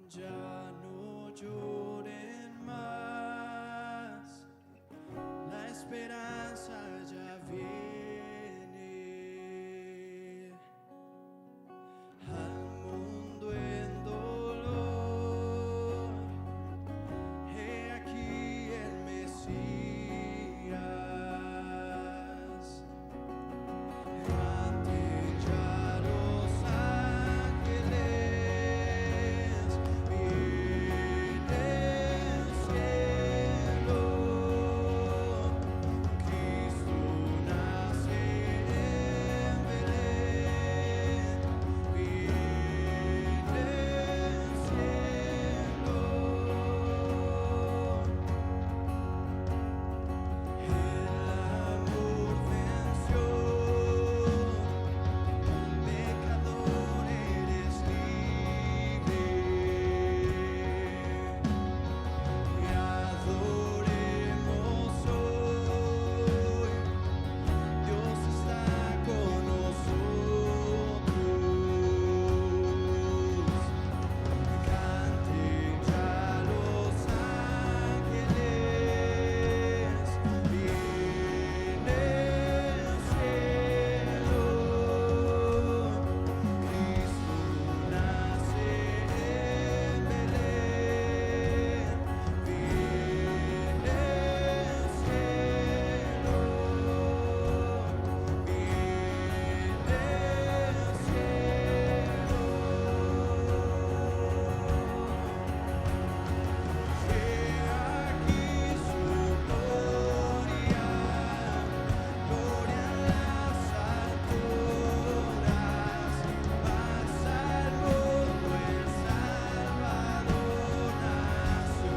Ya no lloren más, la esperanza ya viene al mundo en dolor. He aquí el Mesías. Canten ya los ángeles, viene el cielo. Cristo nace en Belén, viene el cielo. El amor venció, pecador eres libre, y adoremos hoy, Dios está con nosotros. Canten ya los ángeles, viene el cielo. Cristo nace en Belén, viene el cielo, viene el cielo. He aquí su gloria, gloria en las alturas, paz al mundo el Salvador nació.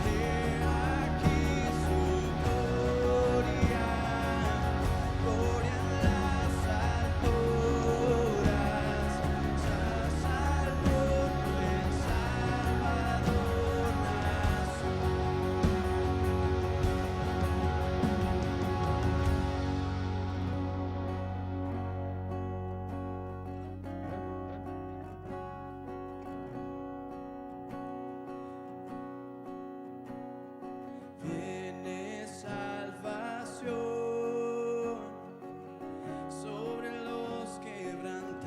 He aquí su gloria, gloria en las alturas, paz al mundo el Salvador nació. Viene salvación sobre los quebrantados.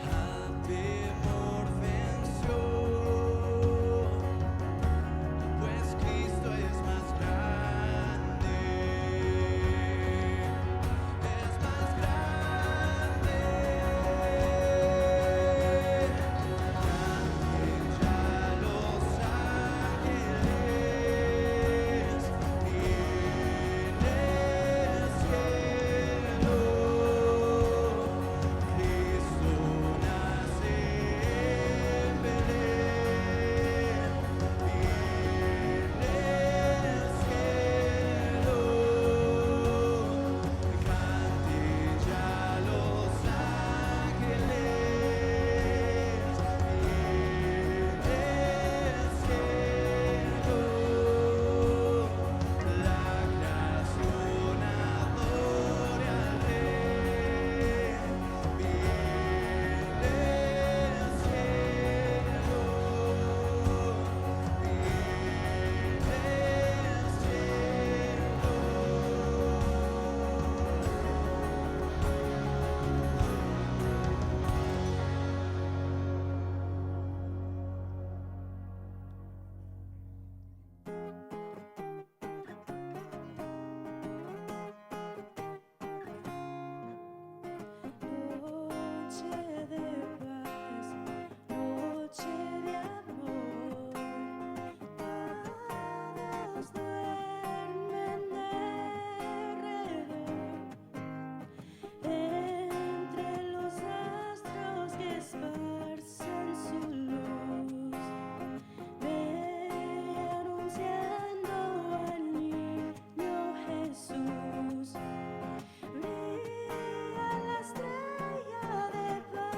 Al temor venció, pues Cristo es más grande, es más grande. Canten ya los ángeles, viene el cielo. Cristo nace en Belén, viene el cielo. Canten ya los ángeles, viene el cielo. La creación adore al Rey, viene el cielo, viene el Noche de paz, noche de amor, todos duermen derredor, entre los astros que esparcen su luz, ve anunciando al niño Jesús. Brilla la estrella de paz.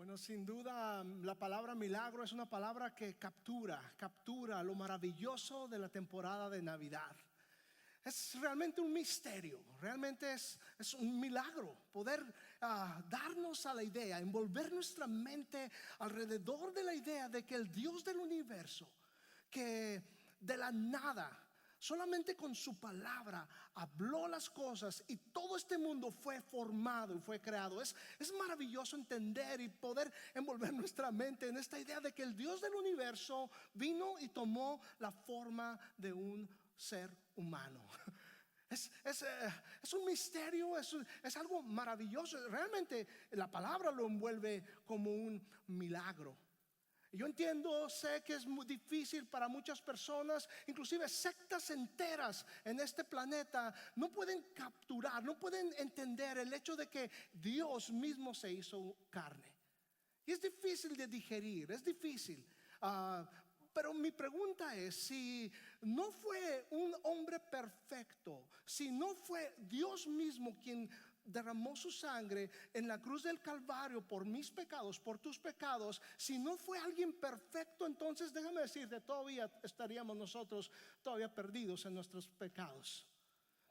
Bueno, sin duda la palabra milagro es una palabra que captura lo maravilloso de la temporada de Navidad. Es realmente un misterio, realmente es un milagro poder darnos a la idea, envolver nuestra mente alrededor de la idea de que el Dios del universo, que de la nada, solamente con su palabra habló las cosas y todo este mundo fue formado y fue creado. Es maravilloso entender y poder envolver nuestra mente en esta idea de que el Dios del universo vino y tomó la forma de un ser humano. Es un misterio, es algo maravilloso. Realmente la palabra lo envuelve como un milagro. Yo entiendo, sé que es muy difícil para muchas personas, inclusive sectas enteras en este planeta no pueden capturar, no pueden entender el hecho de que Dios mismo se hizo carne. Y es difícil de digerir, es difícil. Pero mi pregunta es, si no fue un hombre perfecto, si no fue Dios mismo quien derramó su sangre en la cruz del Calvario por mis pecados, por tus pecados, si no fue alguien perfecto, entonces déjame decirte, todavía estaríamos nosotros todavía perdidos en nuestros pecados.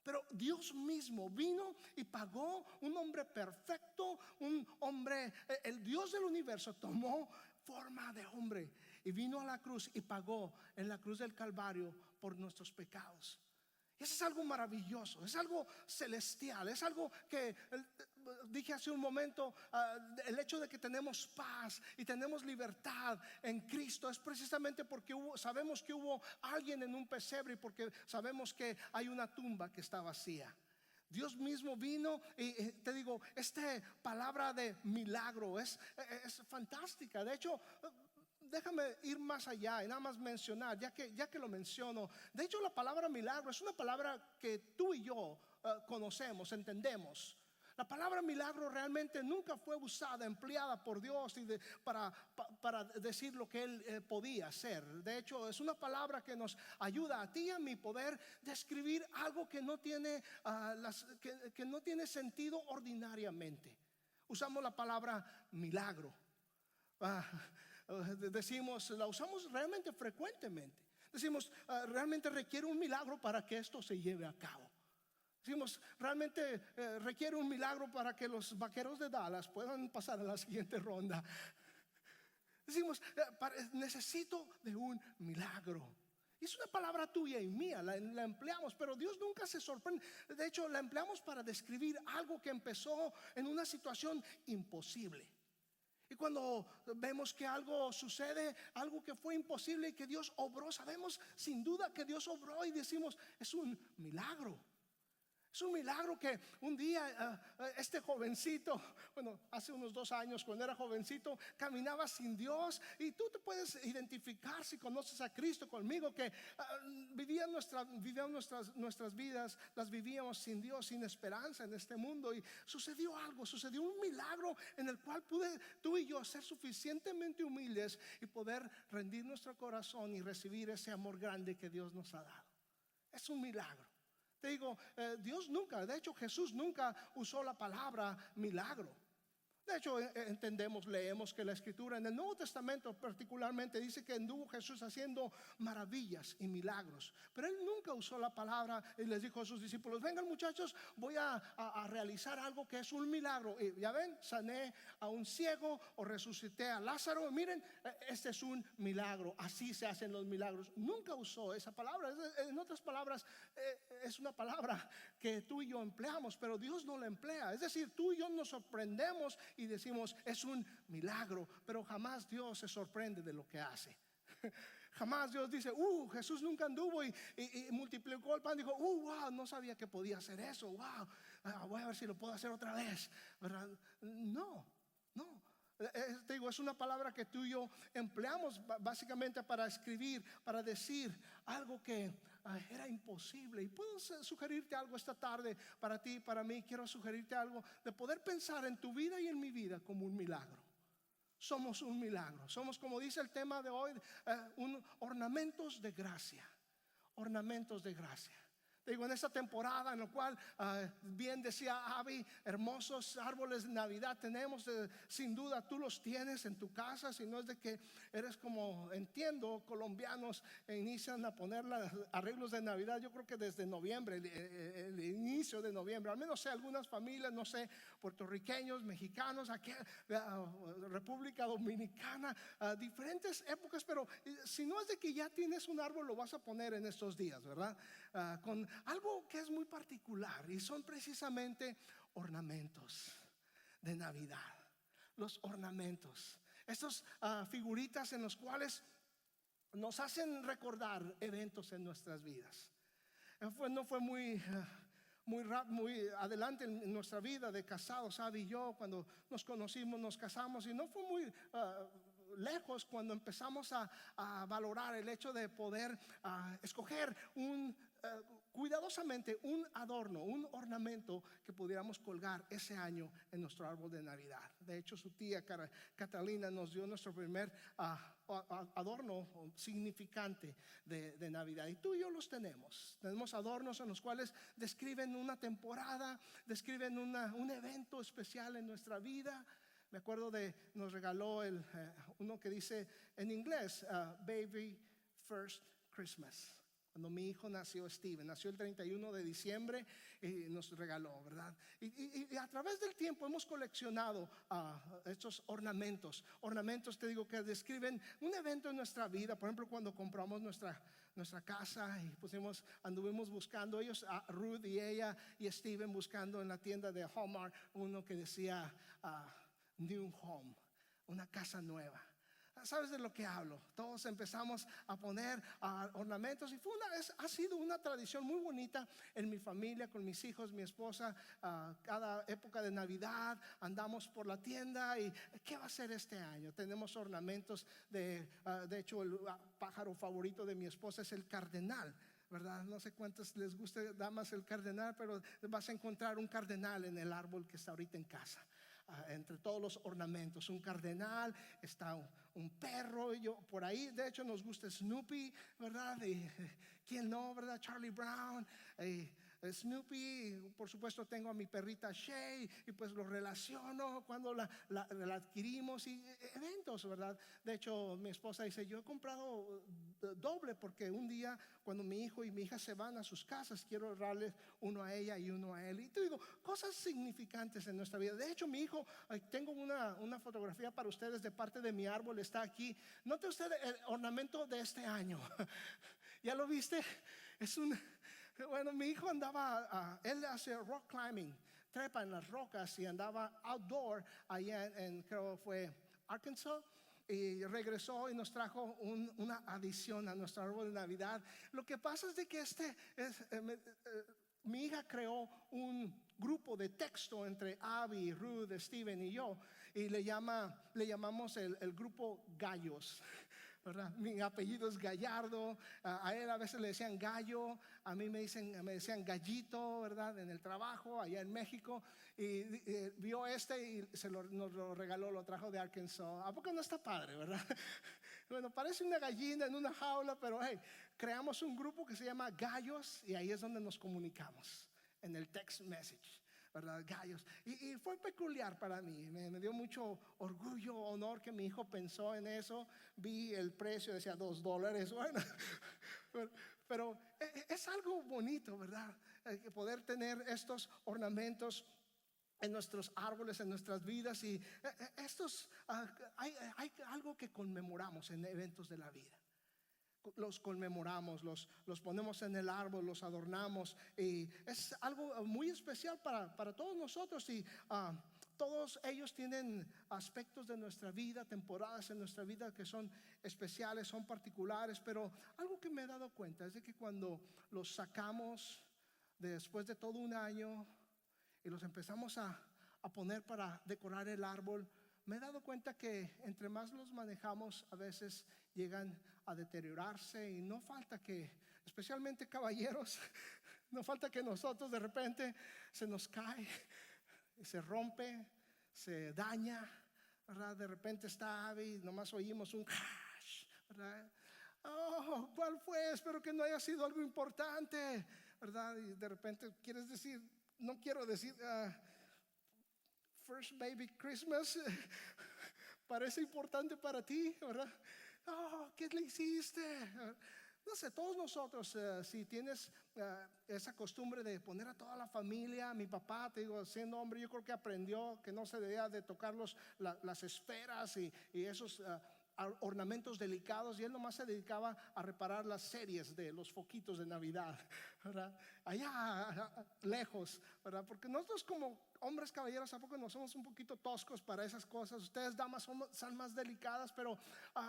Pero Dios mismo vino y pagó, un hombre perfecto, un hombre, el Dios del universo tomó forma de hombre y vino a la cruz y pagó en la cruz del Calvario por nuestros pecados. Eso es algo maravilloso, es algo celestial, es algo que dije hace un momento, el hecho de que tenemos paz y tenemos libertad en Cristo es precisamente porque sabemos que hubo alguien en un pesebre y porque sabemos que hay una tumba que está vacía. Dios mismo vino y te digo, esta palabra de milagro es fantástica. De hecho, déjame ir más allá y nada más mencionar, ya que lo menciono. De hecho, la palabra milagro es una palabra que tú y yo conocemos, entendemos. La palabra milagro realmente nunca fue usada, empleada por Dios para decir lo que Él podía hacer. De hecho, es una palabra que nos ayuda a ti y a mí poder describir algo que no tiene, que no tiene sentido ordinariamente. Usamos la palabra milagro. La usamos realmente frecuentemente. Decimos, realmente requiere un milagro para que esto se lleve a cabo. Decimos, realmente requiere un milagro para que los Vaqueros de Dallas puedan pasar a la siguiente ronda. Decimos, necesito de un milagro. Y es una palabra tuya y mía, la empleamos, pero Dios nunca se sorprende. De hecho, la empleamos para describir algo que empezó en una situación imposible. Y cuando vemos que algo sucede, algo que fue imposible y que Dios obró, sabemos sin duda que Dios obró y decimos, es un milagro. Es un milagro que un día este jovencito, bueno, hace unos 2 años cuando era jovencito, caminaba sin Dios. Y tú te puedes identificar si conoces a Cristo conmigo, que vivíamos nuestras vidas, las vivíamos sin Dios, sin esperanza en este mundo. Y sucedió algo, sucedió un milagro en el cual pude tú y yo ser suficientemente humildes y poder rendir nuestro corazón y recibir ese amor grande que Dios nos ha dado. Es un milagro. Te digo, Dios nunca, de hecho Jesús nunca usó la palabra milagro. De hecho, entendemos, leemos que la escritura en el Nuevo Testamento particularmente dice que anduvo Jesús haciendo maravillas y milagros. Pero Él nunca usó la palabra y les dijo a sus discípulos, vengan muchachos, voy a realizar algo que es un milagro. Y ya ven, sané a un ciego o resucité a Lázaro. Miren, este es un milagro, así se hacen los milagros. Nunca usó esa palabra. En otras palabras, es una palabra que tú y yo empleamos, pero Dios no la emplea. Es decir, tú y yo nos sorprendemos y decimos, es un milagro, pero jamás Dios se sorprende de lo que hace. Jamás Dios dice, Jesús nunca anduvo y multiplicó el pan. Dijo, wow, no sabía que podía hacer eso. Wow, voy a ver si lo puedo hacer otra vez, ¿verdad? No. Te digo, es una palabra que tú y yo empleamos básicamente para escribir, para decir algo que era imposible. Y puedo sugerirte algo esta tarde para ti, para mí. Quiero sugerirte algo de poder pensar en tu vida y en mi vida como un milagro. Somos un milagro. Somos, como dice el tema de hoy, ornamentos de gracia. Ornamentos de gracia. Te digo, en esta temporada en la cual, bien decía Abby, hermosos árboles de Navidad tenemos, sin duda tú los tienes en tu casa. Si no es de que eres como, entiendo, colombianos inician a poner los arreglos de Navidad, yo creo que desde noviembre, el inicio de noviembre, al menos sé algunas familias, no sé, puertorriqueños, mexicanos, aquí, República Dominicana, diferentes épocas, pero si no es de que ya tienes un árbol, lo vas a poner en estos días, ¿verdad? Con algo que es muy particular, y son precisamente ornamentos de Navidad. Los ornamentos, estas figuritas en los cuales nos hacen recordar eventos en nuestras vidas. No fue muy adelante en nuestra vida de casados, Abby y yo, cuando nos conocimos, nos casamos, y no fue muy lejos cuando empezamos a valorar el hecho de poder escoger cuidadosamente un adorno, un ornamento que pudiéramos colgar ese año en nuestro árbol de Navidad. De hecho, su tía Catalina nos dio nuestro primer adorno significante de Navidad, y tú y yo los tenemos. Tenemos adornos en los cuales describen una temporada, describen un evento especial en nuestra vida. Me acuerdo nos regaló uno que dice en inglés, Baby First Christmas. Cuando mi hijo nació, Steven, nació el 31 de diciembre y nos regaló, ¿verdad? Y a través del tiempo hemos coleccionado estos ornamentos. Ornamentos, te digo, que describen un evento en nuestra vida. Por ejemplo, cuando compramos nuestra casa y anduvimos buscando, ellos, Ruth y ella y Steven, buscando en la tienda de Hallmark uno que decía New Home, una casa nueva. ¿Sabes de lo que hablo? Todos empezamos a poner ornamentos, y ha sido una tradición muy bonita en mi familia, con mis hijos, mi esposa. Cada época de Navidad andamos por la tienda y ¿qué va a ser este año? Tenemos ornamentos de hecho, el pájaro favorito de mi esposa es el cardenal, ¿verdad? No sé cuántos les gusta, damas, el cardenal, pero vas a encontrar un cardenal en el árbol que está ahorita en casa. Entre todos los ornamentos, un cardenal, está un perro, por ahí, de hecho nos gusta Snoopy, ¿verdad? ¿Quién no, verdad? Charlie Brown, Snoopy. Por supuesto tengo a mi perrita Shay, y pues lo relaciono cuando la adquirimos, y eventos, ¿verdad? De hecho, mi esposa dice, yo he comprado doble, porque un día cuando mi hijo y mi hija se van a sus casas, quiero ahorrarles uno a ella y uno a él. Y te digo, cosas significantes en nuestra vida. De hecho, mi hijo, tengo una fotografía para ustedes de parte de mi árbol, está aquí. Note usted el ornamento de este año. ¿Ya lo viste? Bueno, mi hijo andaba, él hace rock climbing, trepa en las rocas, y andaba outdoor allá creo fue Arkansas, y regresó y nos trajo una adición a nuestro árbol de Navidad. Lo que pasa es de que mi hija creó un grupo de texto entre Abby, Ruth, Steven y yo, y le llamamos el grupo Gallos, ¿verdad? Mi apellido es Gallardo, a él a veces le decían Gallo, a mí me decían Gallito, ¿verdad? En el trabajo allá en México, y vio y nos lo regaló, lo trajo de Arkansas. ¿A poco no está padre, verdad? Bueno, parece una gallina en una jaula, pero hey, creamos un grupo que se llama Gallos, y ahí es donde nos comunicamos, en el text message, ¿verdad? Gallos. Y fue peculiar para mí, me dio mucho orgullo, honor que mi hijo pensó en eso. Vi el precio, decía $2. Bueno, pero es algo bonito, ¿verdad? Poder tener estos ornamentos en nuestros árboles, en nuestras vidas. Y hay algo que conmemoramos en eventos de la vida. Los conmemoramos, los ponemos en el árbol, los adornamos, y es algo muy especial para todos nosotros. Y todos ellos tienen aspectos de nuestra vida, temporadas en nuestra vida que son especiales, son particulares. Pero algo que me he dado cuenta es de que cuando los sacamos después de todo un año y los empezamos a poner para decorar el árbol, me he dado cuenta que entre más los manejamos, a veces llegan a deteriorarse, y no falta que, especialmente caballeros, no falta que nosotros de repente se nos cae, se rompe, se daña, ¿verdad? De repente está Abby, nomás oímos un crash, ¿verdad? Oh, ¿cuál fue? Espero que no haya sido algo importante, ¿verdad? Y de repente quieres decir, no quiero decir First Baby Christmas, parece importante para ti, ¿verdad? Oh, ¿qué le hiciste? No sé, todos nosotros, si tienes esa costumbre de poner a toda la familia, mi papá, te digo, siendo hombre, yo creo que aprendió que no se debía de tocar las esferas y esos ornamentos delicados, y él nomás se dedicaba a reparar las series de los foquitos de Navidad, ¿verdad? Allá lejos, ¿verdad? Porque nosotros como hombres caballeros, ¿a poco no somos un poquito toscos para esas cosas? Ustedes damas son más delicadas, pero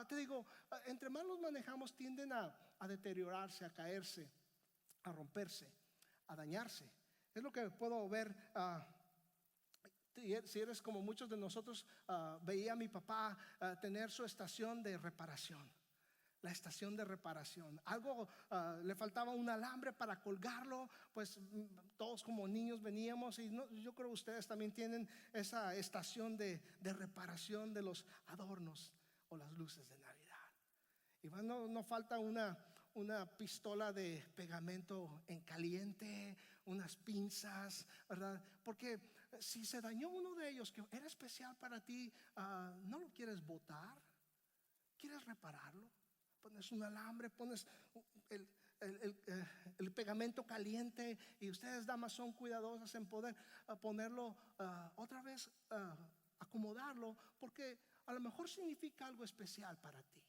te digo, entre más los manejamos tienden a deteriorarse, a caerse, a romperse, a dañarse. Es lo que puedo ver. Si eres como muchos de nosotros, veía a mi papá tener su estación de reparación. La estación de reparación. Algo le faltaba un alambre para colgarlo. Pues todos como niños veníamos y yo creo que ustedes también tienen esa estación de reparación de los adornos o las luces de Navidad. Y no falta una pistola de pegamento en caliente, unas pinzas, ¿verdad? Porque si se dañó uno de ellos que era especial para ti, no lo quieres botar, quieres repararlo. Pones un alambre, pones el pegamento caliente, y ustedes damas son cuidadosas en poder ponerlo otra vez, acomodarlo, porque a lo mejor significa algo especial para ti.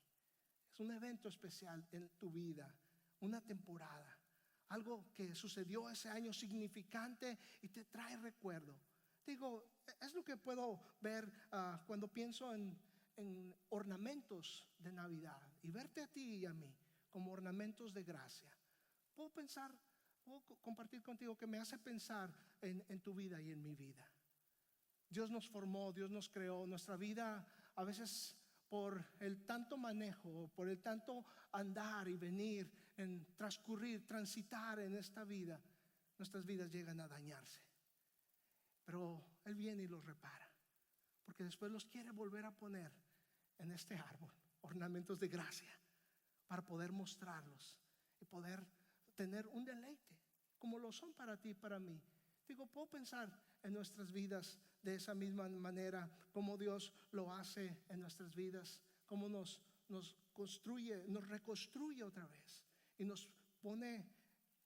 Es un evento especial en tu vida, una temporada, algo que sucedió ese año significante y te trae recuerdo. Digo, es lo que puedo ver cuando pienso en ornamentos de Navidad y verte a ti y a mí como ornamentos de gracia. Puedo pensar, puedo compartir contigo que me hace pensar en tu vida y en mi vida. Dios nos formó, Dios nos creó. Nuestra vida a veces, por el tanto manejo, por el tanto andar y venir, en transcurrir, transitar en esta vida, nuestras vidas llegan a dañarse. Pero Él viene y los repara, porque después los quiere volver a poner en este árbol, ornamentos de gracia, para poder mostrarlos y poder tener un deleite, como lo son para ti y para mí. Digo, puedo pensar en nuestras vidas de esa misma manera, como Dios lo hace en nuestras vidas, como nos construye, nos reconstruye otra vez y nos pone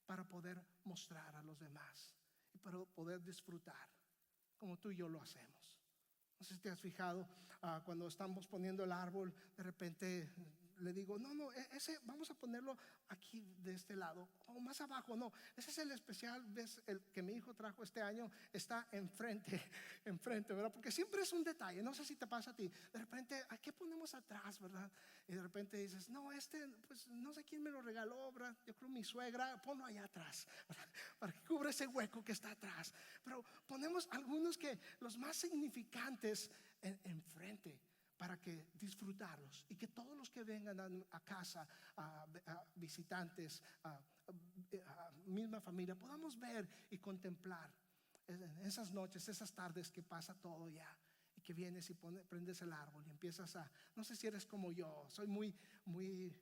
para poder mostrar a los demás y para poder disfrutar como tú y yo lo hacemos. No sé si te has fijado, cuando estamos poniendo el árbol, de repente le digo, no, ese vamos a ponerlo aquí de este lado o más abajo. No, ese es el especial, ves, el que mi hijo trajo este año está enfrente, ¿verdad? Porque siempre es un detalle. No sé si te pasa a ti. De repente, ¿a qué ponemos atrás, verdad? Y de repente dices, no, pues no sé quién me lo regaló, ¿verdad? Yo creo mi suegra, ponlo allá atrás, ¿verdad? Para que cubra ese hueco que está atrás. Pero ponemos algunos que los más significantes enfrente, para que disfrutarlos y que todos los que vengan a casa, a visitantes, a misma familia, podamos ver y contemplar esas noches, esas tardes que pasa todo ya, y que vienes y prendes el árbol y empiezas no sé si eres como yo, soy muy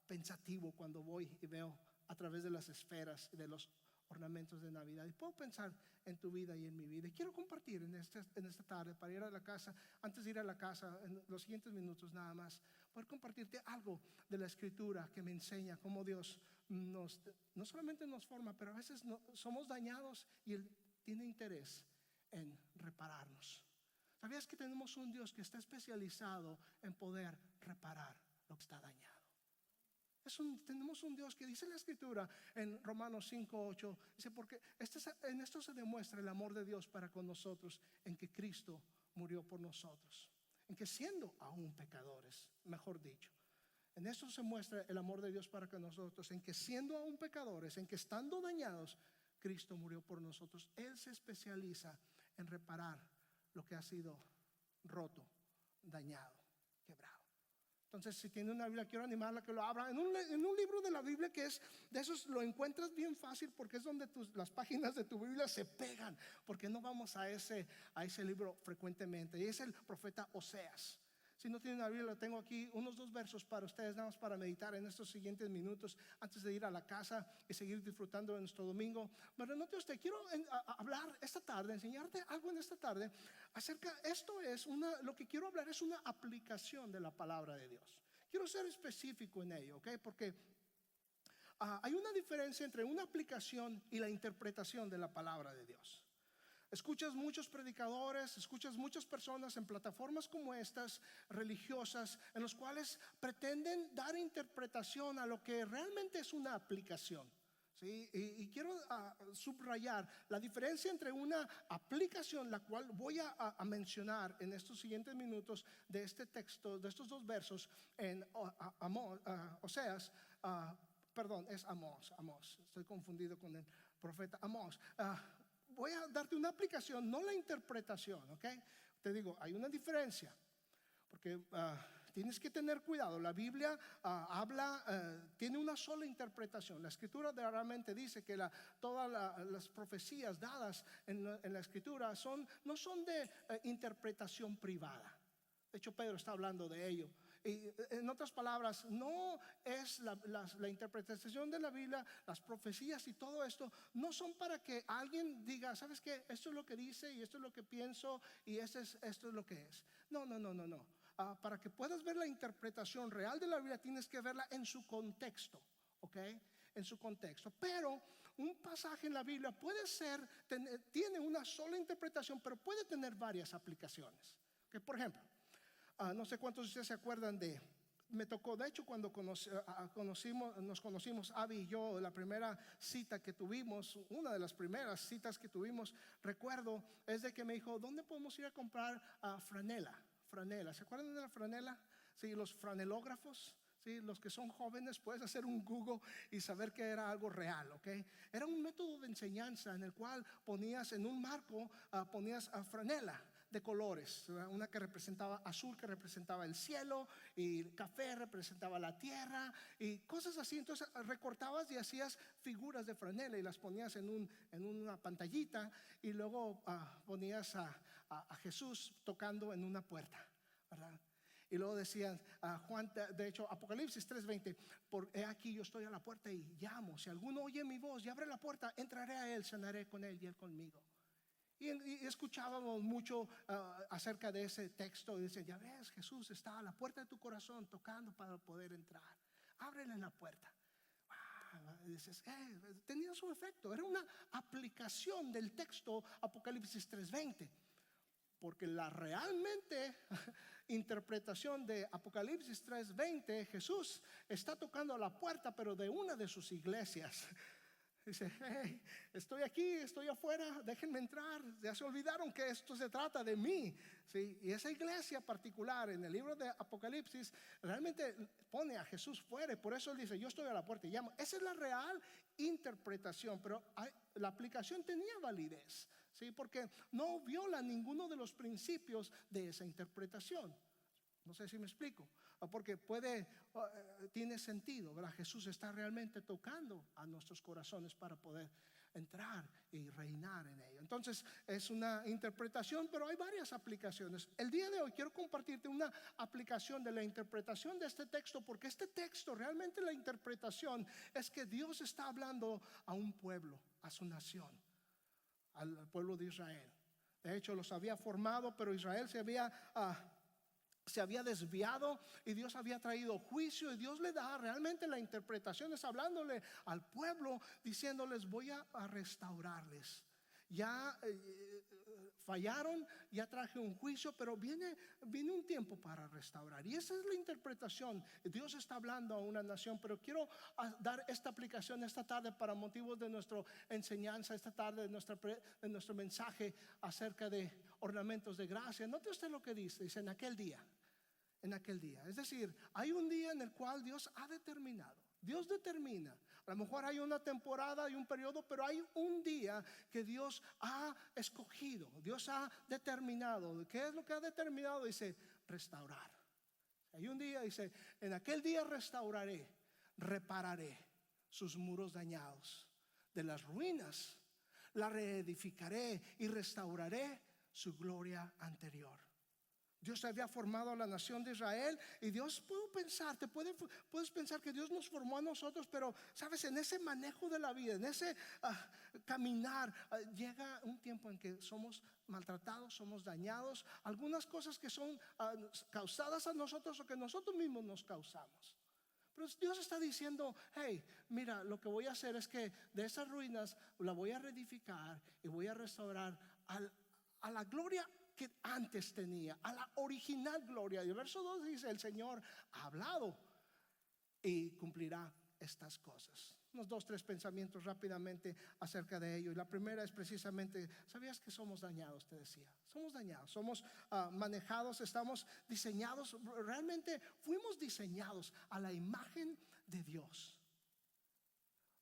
pensativo cuando voy y veo a través de las esferas y de los ornamentos de Navidad, y puedo pensar en tu vida y en mi vida. Y quiero compartir en esta tarde, para ir a la casa, antes de ir a la casa, en los siguientes minutos nada más, poder compartirte algo de la Escritura que me enseña cómo Dios no solamente nos forma, pero a veces somos dañados y Él tiene interés en repararnos. ¿Sabías que tenemos un Dios que está especializado en poder reparar lo que está dañado? Tenemos un Dios que dice la Escritura en Romanos 5:8, dice, porque en esto se demuestra el amor de Dios para con nosotros, en que Cristo murió por nosotros, en que siendo aún pecadores, mejor dicho, en esto se muestra el amor de Dios para con nosotros, en que siendo aún pecadores, en que estando dañados, Cristo murió por nosotros. Él se especializa en reparar lo que ha sido roto, dañado, quebrado. Entonces, si tiene una Biblia, quiero animarla a que lo abra en un libro de la Biblia que es de esos, lo encuentras bien fácil, porque es donde las páginas de tu Biblia se pegan, porque no vamos a ese libro frecuentemente, y es el profeta Oseas. Si no tienen la Biblia, tengo aquí unos 2 versos para ustedes, nada más para meditar en estos siguientes minutos antes de ir a la casa y seguir disfrutando de nuestro domingo. Pero note usted, quiero hablar esta tarde, enseñarte algo en esta tarde acerca, lo que quiero hablar es una aplicación de la palabra de Dios. Quiero ser específico en ello, ¿ok? Porque hay una diferencia entre una aplicación y la interpretación de la palabra de Dios. Escuchas muchos predicadores, escuchas muchas personas en plataformas como estas religiosas, en los cuales pretenden dar interpretación a lo que realmente es una aplicación. ¿Sí? Y quiero subrayar la diferencia entre una aplicación, la cual voy a mencionar en estos siguientes minutos de este texto, de estos 2 versos en Oseas. Perdón, es Amós, estoy confundido con el profeta Amós. Voy a darte una aplicación, no la interpretación, ¿ok? Te digo, hay una diferencia, porque tienes que tener cuidado. La Biblia tiene una sola interpretación. La Escritura realmente dice que todas las profecías dadas en la Escritura no son de interpretación privada. De hecho, Pedro está hablando de ello. Y en otras palabras, no es la interpretación de la Biblia, las profecías y todo esto, no son para que alguien diga, ¿sabes qué? Esto es lo que dice y esto es lo que pienso y esto es lo que es. No. Para que puedas ver la interpretación real de la Biblia, tienes que verla en su contexto, ¿ok? En su contexto. Pero un pasaje en la Biblia tiene una sola interpretación, pero puede tener varias aplicaciones. ¿Okay? Por ejemplo, no sé cuántos de ustedes se acuerdan me tocó, de hecho, cuando nos conocimos, Abby y yo, la primera cita que tuvimos, una de las primeras citas que tuvimos, recuerdo, es de que me dijo, ¿dónde podemos ir a comprar franela? ¿Se acuerdan de la franela? Sí, los franelógrafos. Sí, los que son jóvenes, puedes hacer un Google y saber que era algo real, ¿ok? Era un método de enseñanza en el cual ponías en un marco, ponías franela de colores, una que representaba azul, que representaba el cielo, y café representaba la tierra y cosas así. Entonces recortabas y hacías figuras de franela y las ponías en una pantallita, y luego ponías a Jesús tocando en una puerta, ¿verdad? Y luego decían, Juan, de hecho, Apocalipsis 3:20, he aquí yo estoy a la puerta y llamo. Si alguno oye mi voz y abre la puerta, entraré a él, cenaré con él y él conmigo. Y escuchábamos mucho acerca de ese texto. Y dicen, ya ves, Jesús está a la puerta de tu corazón tocando para poder entrar. Ábrele la puerta. Y dices, tenía su efecto. Era una aplicación del texto Apocalipsis 3:20. Porque la realmente interpretación de Apocalipsis 3:20, Jesús está tocando a la puerta, pero de una de sus iglesias. Dice, hey, estoy aquí, estoy afuera, déjenme entrar. Ya se olvidaron que esto se trata de mí, ¿sí? Y esa iglesia particular en el libro de Apocalipsis realmente pone a Jesús fuera. Y por eso él dice, yo estoy a la puerta y llamo. Esa es la real interpretación, pero la aplicación tenía validez, ¿sí? Porque no viola ninguno de los principios de esa interpretación. No sé si me explico. Porque tiene sentido, ¿verdad? Jesús está realmente tocando a nuestros corazones para poder entrar y reinar en ello. Entonces es una interpretación, pero hay varias aplicaciones. El día de hoy quiero compartirte una aplicación de la interpretación de este texto, porque este texto, realmente la interpretación es que Dios está hablando a un pueblo, a su nación, al pueblo de Israel. De hecho, los había formado, pero Israel se había desviado y Dios había traído juicio, y Dios le da realmente la interpretación, es hablándole al pueblo, diciéndoles, voy a restaurarles. Ya fallaron, ya traje un juicio, pero viene un tiempo para restaurar. Y esa es la interpretación. Dios está hablando a una nación, pero quiero dar esta aplicación esta tarde para motivos de nuestra enseñanza, esta tarde de nuestro mensaje acerca de ornamentos de gracia. Note usted lo que dice en aquel día. Es decir, hay un día en el cual Dios ha determinado. Dios determina. A lo mejor hay una temporada y un periodo, pero hay un día que Dios ha escogido. Dios ha determinado. ¿Qué es lo que ha determinado? Dice, restaurar. Hay un día, dice, en aquel día restauraré, repararé sus muros dañados. De las ruinas la reedificaré y restauraré su gloria anterior. Dios había formado a la nación de Israel y Dios, puedo pensar, puedes pensar que Dios nos formó a nosotros, pero sabes, en ese manejo de la vida, en ese caminar, llega un tiempo en que somos maltratados, somos dañados, algunas cosas que son causadas a nosotros o que nosotros mismos nos causamos. Pero Dios está diciendo, hey, mira, lo que voy a hacer es que de esas ruinas la voy a reedificar y voy a restaurar a la gloria que antes tenía, a la original gloria. Y el verso 2 dice, el Señor ha hablado y cumplirá estas cosas. Unos 2, 3 pensamientos rápidamente acerca de ello. Y la primera es precisamente, ¿sabías que somos dañados? Te decía, somos dañados, somos manejados, estamos diseñados, realmente fuimos diseñados a la imagen de Dios.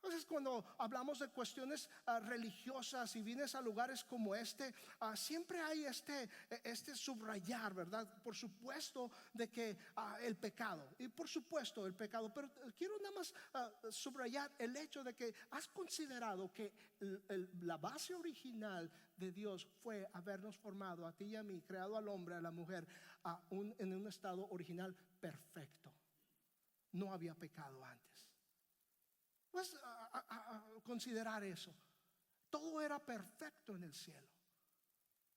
Entonces, cuando hablamos de cuestiones religiosas y vienes a lugares como siempre hay este subrayar, ¿verdad? Por supuesto de que el pecado, y por supuesto el pecado, pero quiero nada más subrayar el hecho de que has considerado que la base original de Dios fue habernos formado a ti y a mí, creado al hombre, a la mujer, en un estado original perfecto. No había pecado antes. Pues considerar eso. Todo era perfecto en el cielo.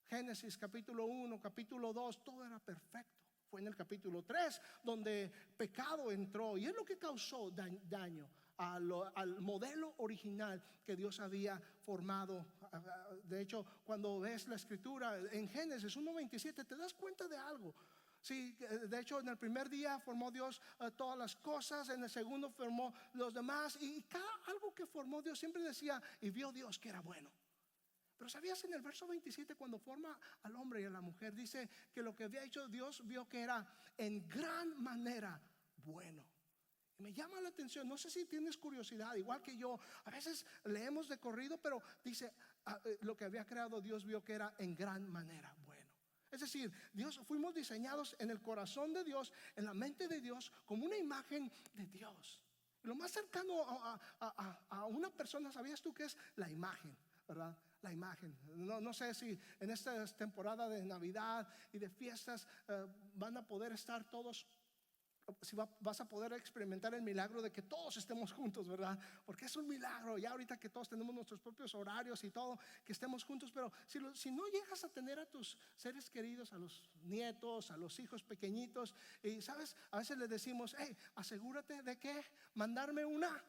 Génesis capítulo 1, capítulo 2, todo era perfecto. Fue en el capítulo 3 donde pecado entró y es lo que causó daño al modelo original que Dios había formado. De hecho, cuando ves la escritura en Génesis 1:27 te das cuenta de algo. Sí, de hecho en el primer día formó Dios todas las cosas, en el segundo formó los demás y algo que formó Dios siempre decía, y vio Dios que era bueno. Pero sabías, en el verso 27 cuando forma al hombre y a la mujer, dice que lo que había hecho Dios vio que era en gran manera bueno. Y me llama la atención, no sé si tienes curiosidad, igual que yo, a veces leemos de corrido, pero dice lo que había creado Dios vio que era en gran manera bueno. Es decir, fuimos diseñados en el corazón de Dios, en la mente de Dios, como una imagen de Dios. Lo más cercano a una persona, ¿sabías tú qué es? La imagen, ¿verdad? La imagen. No sé si en esta temporada de Navidad y de fiestas van a poder estar todos, si vas a poder experimentar el milagro de que todos estemos juntos, ¿verdad? Porque es un milagro, ya ahorita que todos tenemos nuestros propios horarios y todo, que estemos juntos. Pero si no llegas a tener a tus seres queridos, a los nietos, a los hijos pequeñitos, y sabes, a veces les decimos, hey, asegúrate de que mandarme una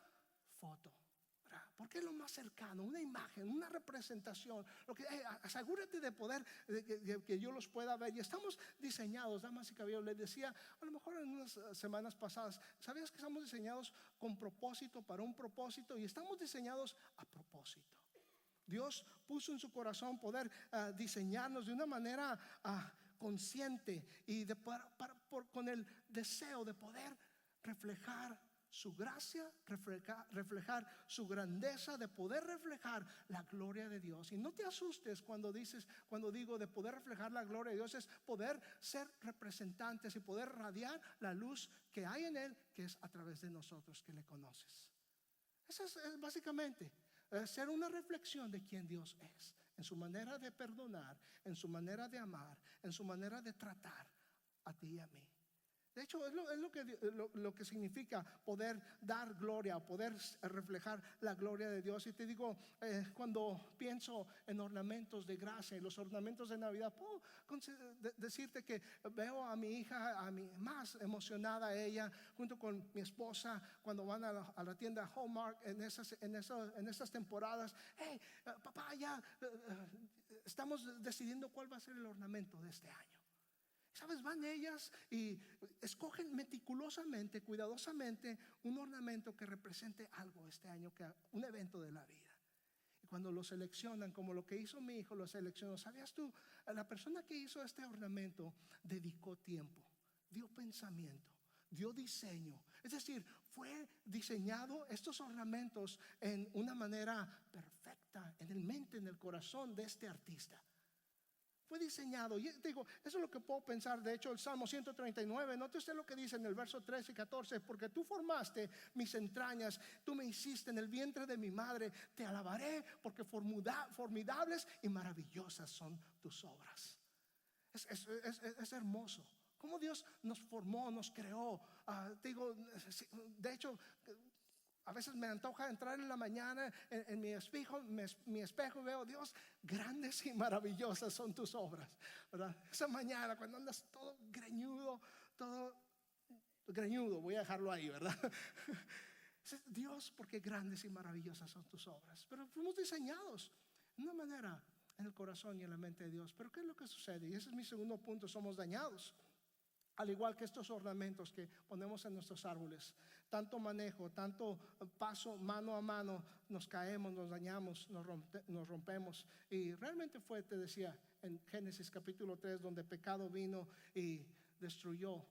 foto. Porque es lo más cercano, una imagen, una representación. Asegúrate de poder, que yo los pueda ver. Y estamos diseñados, damas y caballeros. Les decía, a lo mejor en unas semanas pasadas, ¿sabías que estamos diseñados con propósito, para un propósito? Y estamos diseñados a propósito. Dios puso en su corazón poder diseñarnos de una manera consciente y con el deseo de poder reflejar su gracia, reflejar su grandeza, de poder reflejar la gloria de Dios. Y no te asustes cuando digo de poder reflejar la gloria de Dios, es poder ser representantes y poder radiar la luz que hay en Él, que es a través de nosotros que le conoces. Eso es básicamente ser una reflexión de quién Dios es, en su manera de perdonar, en su manera de amar, en su manera de tratar a ti y a mí. De hecho, es lo que significa poder dar gloria, poder reflejar la gloria de Dios. Y te digo, cuando pienso en ornamentos de gracia y los ornamentos de Navidad, puedo decirte que veo a mi hija, más emocionada ella, junto con mi esposa, cuando van a la tienda Hallmark en esas temporadas. Hey, papá, ya estamos decidiendo cuál va a ser el ornamento de este año. ¿Sabes? Van ellas y escogen meticulosamente, cuidadosamente, un ornamento que represente algo este año, un evento de la vida. Y cuando lo seleccionan, como lo que hizo mi hijo, lo seleccionó. ¿Sabías tú? La persona que hizo este ornamento dedicó tiempo, dio pensamiento, dio diseño. Es decir, fue diseñado estos ornamentos en una manera perfecta, en el mente, en el corazón de este artista. Fue diseñado, y digo, eso es lo que puedo pensar. De hecho, el Salmo 139, note usted lo que dice en el verso 13 y 14: porque tú formaste mis entrañas, tú me hiciste en el vientre de mi madre, te alabaré porque formidables y maravillosas son tus obras. Es hermoso. Cómo Dios nos formó, nos creó. Te digo, de hecho, a veces me antoja entrar en la mañana en mi espejo, mi espejo, y veo, Dios, grandes y maravillosas son tus obras, ¿verdad? Esa mañana cuando andas todo greñudo, voy a dejarlo ahí, ¿verdad? Dios, porque grandes y maravillosas son tus obras. Pero fuimos diseñados de una manera en el corazón y en la mente de Dios. Pero ¿qué es lo que sucede? Y ese es mi segundo punto: somos dañados. Al igual que estos ornamentos que ponemos en nuestros árboles, tanto manejo, tanto paso mano a mano, nos caemos, nos dañamos, nos rompemos. Y realmente fue, te decía, en Génesis capítulo 3, donde pecado vino y destruyó,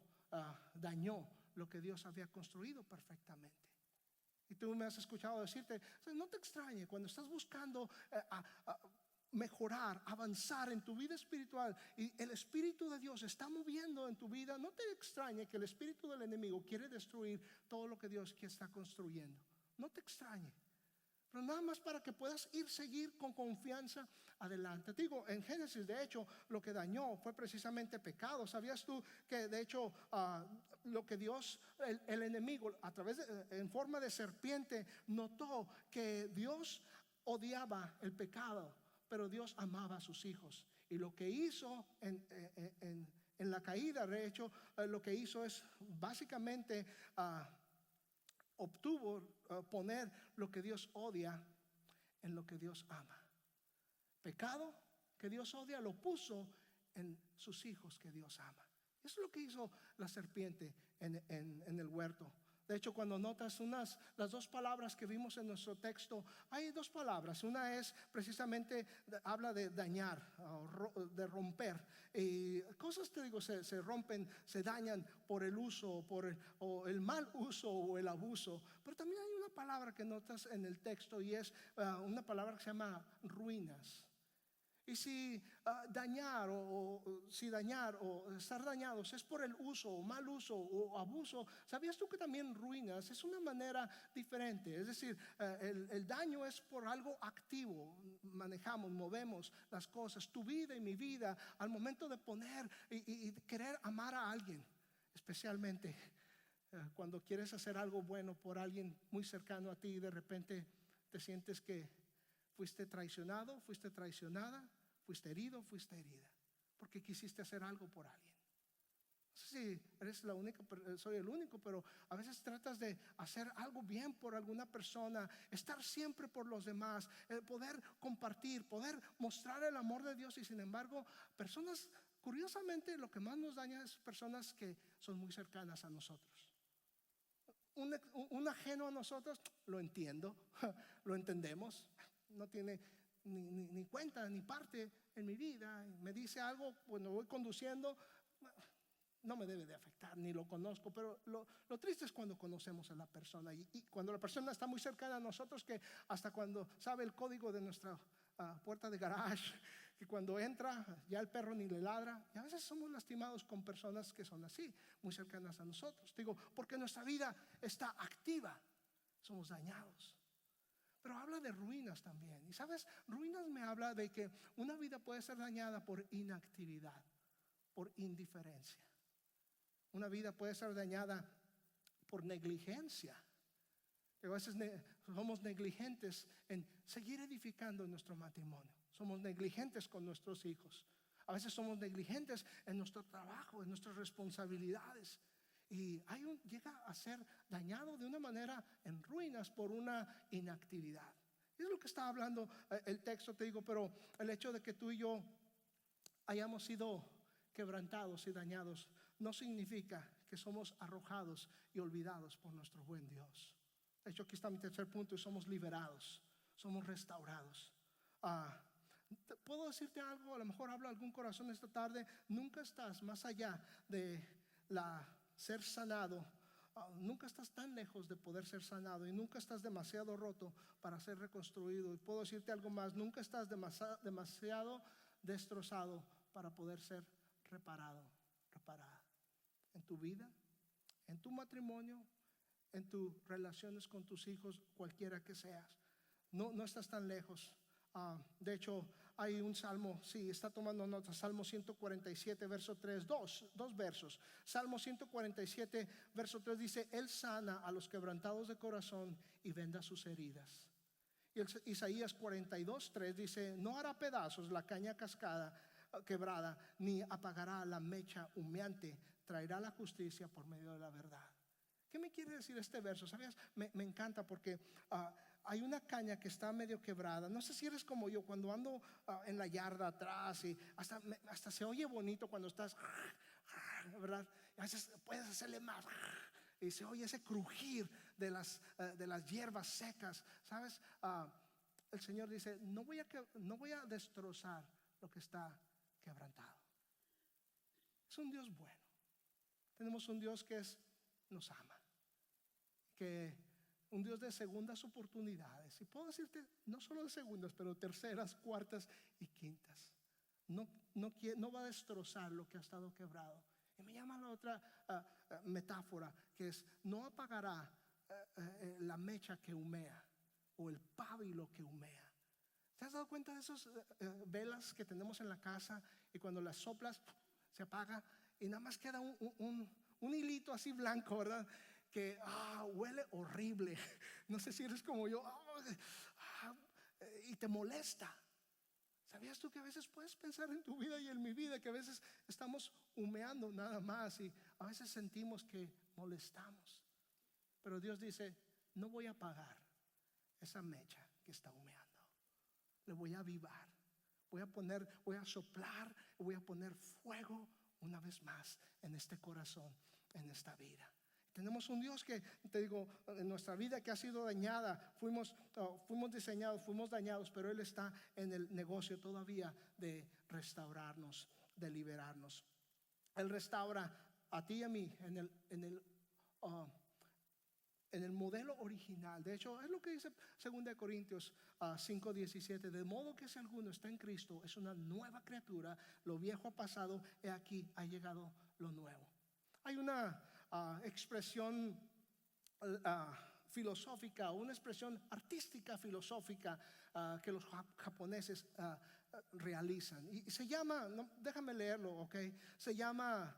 dañó lo que Dios había construido perfectamente. Y tú me has escuchado decirte, no te extrañe cuando estás buscando mejorar, avanzar en tu vida espiritual y el Espíritu de Dios está moviendo en tu vida. No te extrañe que el espíritu del enemigo quiere destruir todo lo que Dios está construyendo. No te extrañe, pero nada más para que puedas seguir con confianza adelante. Te digo, en Génesis, de hecho, lo que dañó fue precisamente pecado. ¿Sabías tú que de hecho lo que Dios, el enemigo, a través en forma de serpiente, notó que Dios odiaba el pecado, pero Dios amaba a sus hijos? Y lo que hizo en la caída, de hecho, lo que hizo es básicamente obtuvo poner lo que Dios odia en lo que Dios ama. Pecado que Dios odia lo puso en sus hijos que Dios ama. Eso es lo que hizo la serpiente en el huerto. De hecho, cuando notas las dos palabras que vimos en nuestro texto, hay dos palabras. Una es precisamente, habla de dañar, de romper. Y cosas, te digo, se rompen, se dañan por el uso, o el mal uso o el abuso. Pero también hay una palabra que notas en el texto, y es una palabra que se llama ruinas. Y si dañar si dañar o estar dañados es por el uso o mal uso o abuso, ¿sabías tú que también ruinas es una manera diferente? Es decir, el daño es por algo activo. Manejamos, movemos las cosas, tu vida y mi vida, al momento de poner y querer amar a alguien, especialmente cuando quieres hacer algo bueno por alguien muy cercano a ti y de repente te sientes que fuiste traicionado, fuiste traicionada, fuiste herido, fuiste herida, porque quisiste hacer algo por alguien. No sé si eres la única, soy el único, pero a veces tratas de hacer algo bien por alguna persona, estar siempre por los demás, poder compartir, poder mostrar el amor de Dios, y sin embargo, personas, curiosamente, lo que más nos daña es personas que son muy cercanas a nosotros. Un ajeno a nosotros, lo entiendo, lo entendemos, no tiene ni cuenta ni parte en mi vida, me dice algo cuando voy conduciendo, no me debe de afectar, ni lo conozco. Pero lo triste es cuando conocemos a la persona y cuando la persona está muy cercana a nosotros, que hasta cuando sabe el código de nuestra puerta de garage, que cuando entra ya el perro ni le ladra. Y a veces somos lastimados con personas que son así, muy cercanas a nosotros. Digo, porque nuestra vida está activa, somos dañados. Pero habla de ruinas también. Y sabes, ruinas me habla de que una vida puede ser dañada por inactividad, por indiferencia. Una vida puede ser dañada por negligencia. A veces somos negligentes en seguir edificando nuestro matrimonio. Somos negligentes con nuestros hijos. A veces somos negligentes en nuestro trabajo, en nuestras responsabilidades. Y llega a ser dañado de una manera en ruinas por una inactividad. Es lo que está hablando el texto, te digo. Pero el hecho de que tú y yo hayamos sido quebrantados y dañados no significa que somos arrojados y olvidados por nuestro buen Dios. De hecho, aquí está mi tercer punto: y somos liberados, somos restaurados. Puedo decirte algo, a lo mejor hablo a algún corazón esta tarde. Nunca estás más allá de ser sanado. Nunca estás tan lejos de poder ser sanado, y nunca estás demasiado roto para ser reconstruido. Y puedo decirte algo más: nunca estás demasiado destrozado para poder ser reparada. En tu vida, en tu matrimonio, en tus relaciones con tus hijos, cualquiera que seas. No estás tan lejos. De hecho, hay un salmo, sí, está tomando nota, Salmo 147, verso 3, dos versos. Salmo 147, verso 3 dice: Él sana a los quebrantados de corazón y venda sus heridas. Y Isaías 42, 3 dice: no hará pedazos la caña quebrada, ni apagará la mecha humeante, traerá la justicia por medio de la verdad. ¿Qué me quiere decir este verso? ¿Sabías? Me encanta porque hay una caña que está medio quebrada. No sé si eres como yo, cuando ando en la yarda atrás y hasta se oye bonito cuando estás, ¿verdad? A veces puedes hacerle más y se oye ese crujir de las hierbas secas, ¿sabes? El Señor dice: no voy a destrozar lo que está quebrantado. Es un Dios bueno. Tenemos un Dios que nos ama, que un Dios de segundas oportunidades, y puedo decirte no solo de segundas, pero terceras, cuartas y quintas. No va a destrozar lo que ha estado quebrado. Y me llama la otra metáfora, que es: no apagará la mecha que humea, o el pábilo que humea. ¿Te has dado cuenta de esas velas que tenemos en la casa, y cuando las soplas se apaga y nada más queda un hilito así blanco, ¿verdad? Que huele horrible. No sé si eres como yo, y te molesta. ¿Sabías tú que a veces puedes pensar en tu vida y en mi vida, que a veces estamos humeando nada más y a veces sentimos que molestamos? Pero Dios dice: no voy a apagar esa mecha que está humeando, le voy a avivar, voy a soplar, voy a poner fuego una vez más en este corazón, en esta vida. Tenemos un Dios que, te digo, en nuestra vida que ha sido dañada, fuimos diseñados, fuimos dañados, pero Él está en el negocio todavía de restaurarnos, de liberarnos. Él restaura a ti y a mí en el modelo original. De hecho, es lo que dice 2 Corintios 5:17: de modo que si alguno está en Cristo, es una nueva criatura, lo viejo ha pasado, he aquí ha llegado lo nuevo. Hay una expresión filosófica, una expresión artística filosófica que los japoneses realizan, y se llama, déjame leerlo, ¿ok? Se llama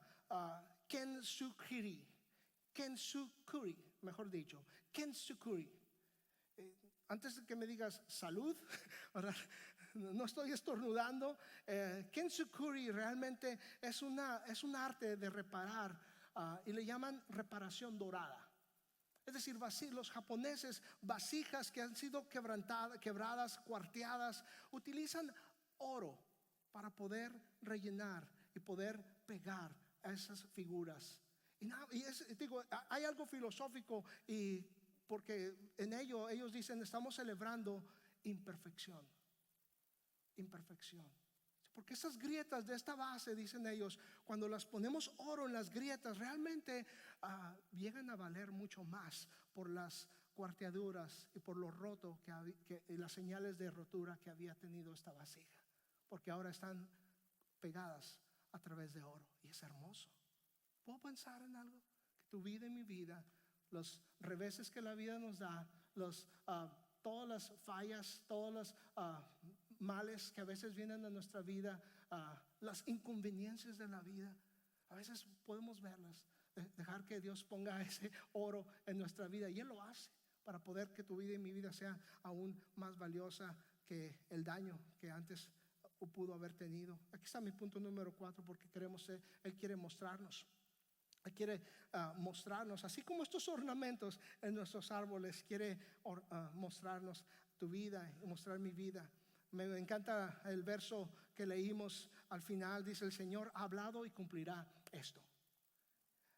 Kensukuri, mejor dicho, Kensukuri. Antes de que me digas salud, ¿verdad? No estoy estornudando. Kensukuri realmente es un arte de reparar, y le llaman reparación dorada. Es decir, los japoneses, vasijas que han sido quebradas, cuarteadas, utilizan oro para poder rellenar y poder pegar a esas figuras. Digo, hay algo filosófico, y porque en ello ellos dicen: estamos celebrando imperfección. Porque esas grietas de esta base, dicen ellos, cuando las ponemos oro en las grietas, realmente llegan a valer mucho más por las cuarteaduras y por lo roto y las señales de rotura que había tenido esta vasija, porque ahora están pegadas a través de oro, y es hermoso. ¿Puedo pensar en algo? Que tu vida y mi vida, los reveses que la vida nos da, todas las fallas, todos los males que a veces vienen a nuestra vida, las inconveniencias de la vida, a veces podemos verlas, dejar que Dios ponga ese oro en nuestra vida, y Él lo hace para poder que tu vida y mi vida sea aún más valiosa que el daño que antes pudo haber tenido. Aquí está mi punto número 4, porque Él quiere mostrarnos. Él quiere mostrarnos, así como estos ornamentos en nuestros árboles, quiere mostrarnos tu vida y mostrar mi vida. Me encanta el verso que leímos al final. Dice: el Señor ha hablado y cumplirá esto.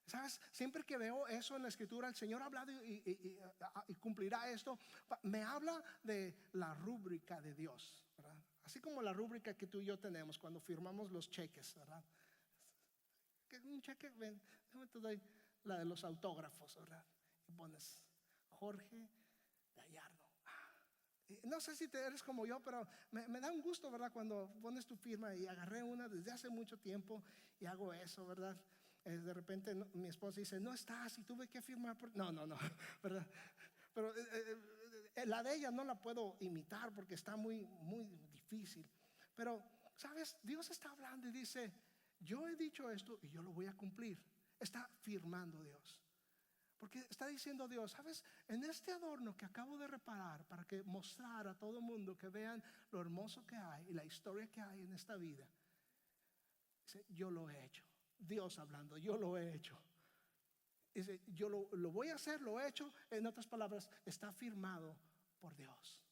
¿Sabes? Siempre que veo eso en la escritura, el Señor ha hablado y cumplirá esto, me habla de la rúbrica de Dios, ¿verdad? Así como la rúbrica que tú y yo tenemos cuando firmamos los cheques, ¿verdad? Que un cheque, ven, déjame te doy la de los autógrafos, ¿verdad? Y pones Jorge Gallardo. No sé si eres como yo, pero me da un gusto, ¿verdad? Cuando pones tu firma, y agarré una desde hace mucho tiempo y hago eso, ¿verdad? De repente mi esposa dice: no estás, y tuve que firmar no, ¿verdad? Pero la de ella no la puedo imitar porque está muy, muy difícil. Pero, ¿sabes? Dios está hablando y dice, yo he dicho esto y yo lo voy a cumplir. Está firmando Dios. Porque está diciendo Dios, ¿sabes? En este adorno que acabo de reparar para que mostrar a todo el mundo que vean lo hermoso que hay y la historia que hay en esta vida, dice, yo lo he hecho. Dios hablando, yo lo he hecho. Dice, yo lo voy a hacer, lo he hecho. En otras palabras, está firmado por Dios.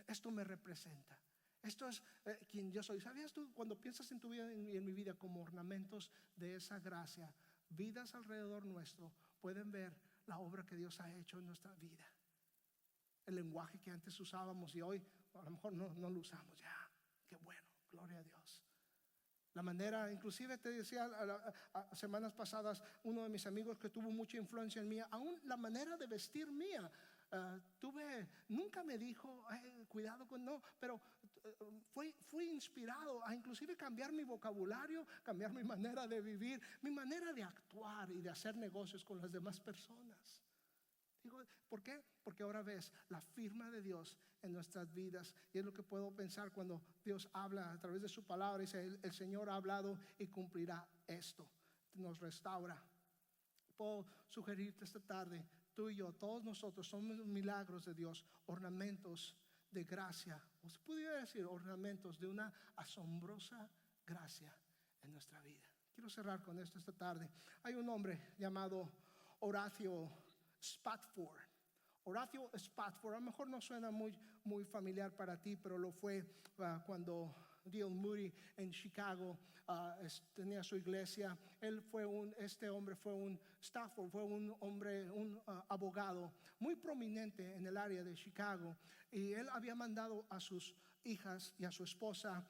Esto me representa. Esto es quien yo soy. ¿Sabías tú cuando piensas en tu vida y en mi vida como ornamentos de esa gracia? Vidas alrededor nuestro pueden ver la obra que Dios ha hecho en nuestra vida. El lenguaje que antes usábamos y hoy a lo mejor no lo usamos ya. Qué bueno, gloria a Dios. La manera, inclusive te decía a semanas pasadas, uno de mis amigos que tuvo mucha influencia en mí, aún la manera de vestir mía. Nunca me dijo cuidado con no, pero fui inspirado a inclusive cambiar mi vocabulario, cambiar mi manera de vivir, mi manera de actuar y de hacer negocios con las demás personas. Digo, ¿por qué? Porque ahora ves la firma de Dios en nuestras vidas, y es lo que puedo pensar cuando Dios habla a través de su palabra. Dice, el Señor ha hablado y cumplirá esto, nos restaura. Puedo sugerirte esta tarde, tú y yo, todos nosotros somos milagros de Dios, ornamentos de gracia, o se pudiera decir ornamentos de una asombrosa gracia en nuestra vida. Quiero cerrar con esto esta tarde. Hay un hombre llamado Horacio Spafford. Horacio Spafford, a lo mejor no suena muy familiar para ti, pero lo fue cuando D.L. Moody en Chicago tenía su iglesia. Este hombre fue un Stafford, fue un hombre, un abogado muy prominente en el área de Chicago, y él había mandado a sus hijas y a su esposa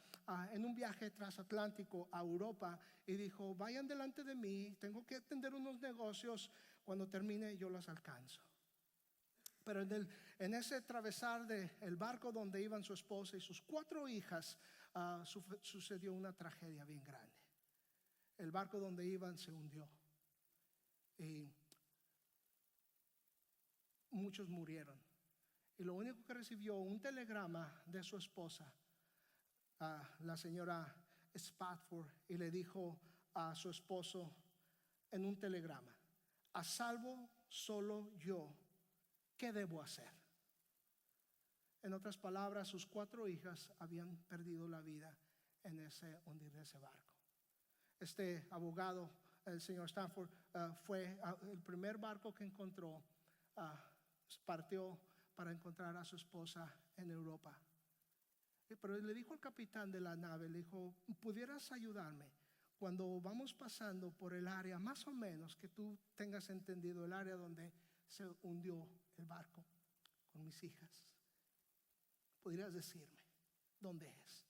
en un viaje transatlántico a Europa, y dijo, vayan delante de mí, tengo que atender unos negocios, cuando termine yo los alcanzo. Pero en ese atravesar del barco donde iban su esposa y sus 4 hijas, sucedió una tragedia bien grande. El barco donde iban se hundió y muchos murieron. Y lo único que recibió un telegrama de su esposa, la señora Spafford, y le dijo a su esposo en un telegrama, a salvo solo yo, ¿qué debo hacer? En otras palabras, sus 4 hijas habían perdido la vida en ese hundir de ese barco. Este abogado, el señor Stanford, fue el primer barco que encontró, partió para encontrar a su esposa en Europa. Pero le dijo al capitán de la nave, le dijo, ¿pudieras ayudarme cuando vamos pasando por el área, más o menos que tú tengas entendido, el área donde se hundió el barco con mis hijas? ¿Podrías decirme dónde es?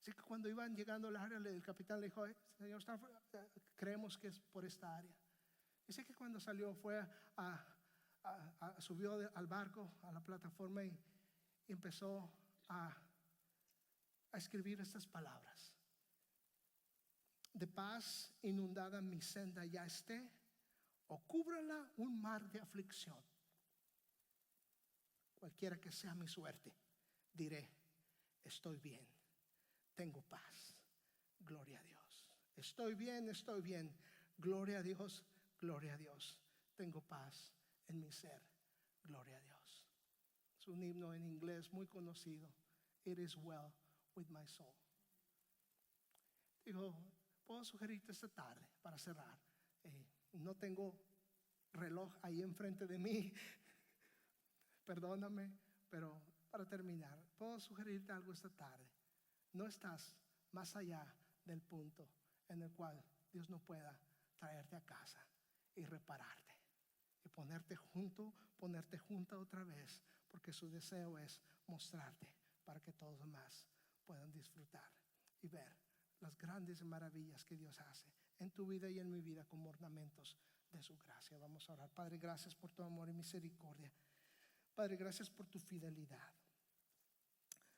Así que cuando iban llegando al área, el capitán le dijo, señor Stanford, creemos que es por esta área. Dice que cuando salió subió al barco, a la plataforma, y empezó a escribir estas palabras: de paz inundada mi senda ya esté, o cúbrala un mar de aflicción. Cualquiera que sea mi suerte, diré, estoy bien, tengo paz, gloria a Dios. Estoy bien, gloria a Dios, tengo paz en mi ser, gloria a Dios. Es un himno en inglés muy conocido, It is well with my soul. Digo, puedo sugerirte esta tarde para cerrar. No tengo reloj ahí enfrente de mí, perdóname, pero para terminar, puedo sugerirte algo esta tarde. No estás más allá del punto en el cual Dios no pueda traerte a casa y repararte y ponerte junta otra vez, porque su deseo es mostrarte para que todos los demás puedan disfrutar y ver las grandes maravillas que Dios hace en tu vida y en mi vida como ornamentos de su gracia. Vamos a orar. Padre, gracias por tu amor y misericordia. Padre, gracias por tu fidelidad.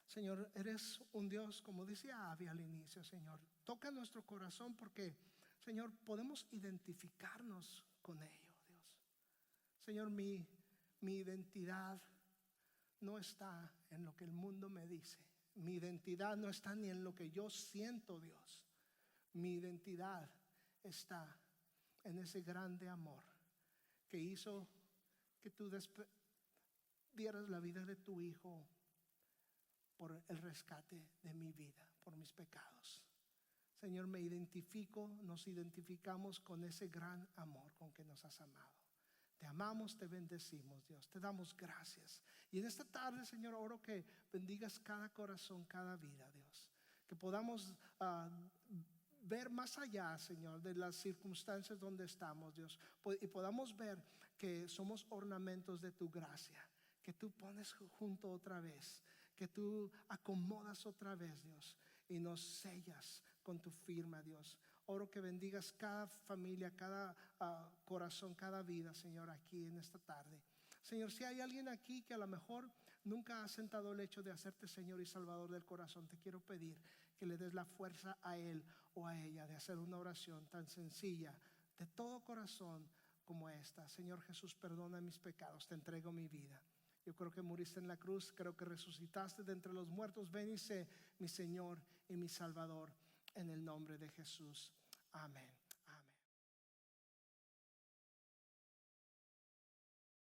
Señor, eres un Dios, como decía Abby al inicio, Señor. Toca nuestro corazón porque, Señor, podemos identificarnos con ello, Dios. Señor, mi identidad no está en lo que el mundo me dice, Mi identidad no está ni en lo que yo siento, Dios. Mi identidad está en ese grande amor que hizo que tú dieras la vida de tu Hijo por el rescate de mi vida, por mis pecados. Señor, nos identificamos con ese gran amor con que nos has amado. Te amamos, te bendecimos, Dios, te damos gracias. Y en esta tarde, Señor, oro que bendigas cada corazón, cada vida, Dios. Que podamos ver más allá, Señor, de las circunstancias donde estamos, Dios. Y podamos ver que somos ornamentos de tu gracia, que tú pones junto otra vez, que tú acomodas otra vez, Dios, y nos sellas con tu firma, Dios. Oro que bendigas cada familia, cada corazón, cada vida, Señor, aquí en esta tarde. Señor, si hay alguien aquí que a lo mejor nunca ha sentado el hecho de hacerte Señor y Salvador del corazón, te quiero pedir que le des la fuerza a él o a ella de hacer una oración tan sencilla, de todo corazón como esta. Señor Jesús, perdona mis pecados, te entrego mi vida. Yo creo que muriste en la cruz, creo que resucitaste de entre los muertos. Ven y sé mi Señor y mi Salvador, en el nombre de Jesús. Amén.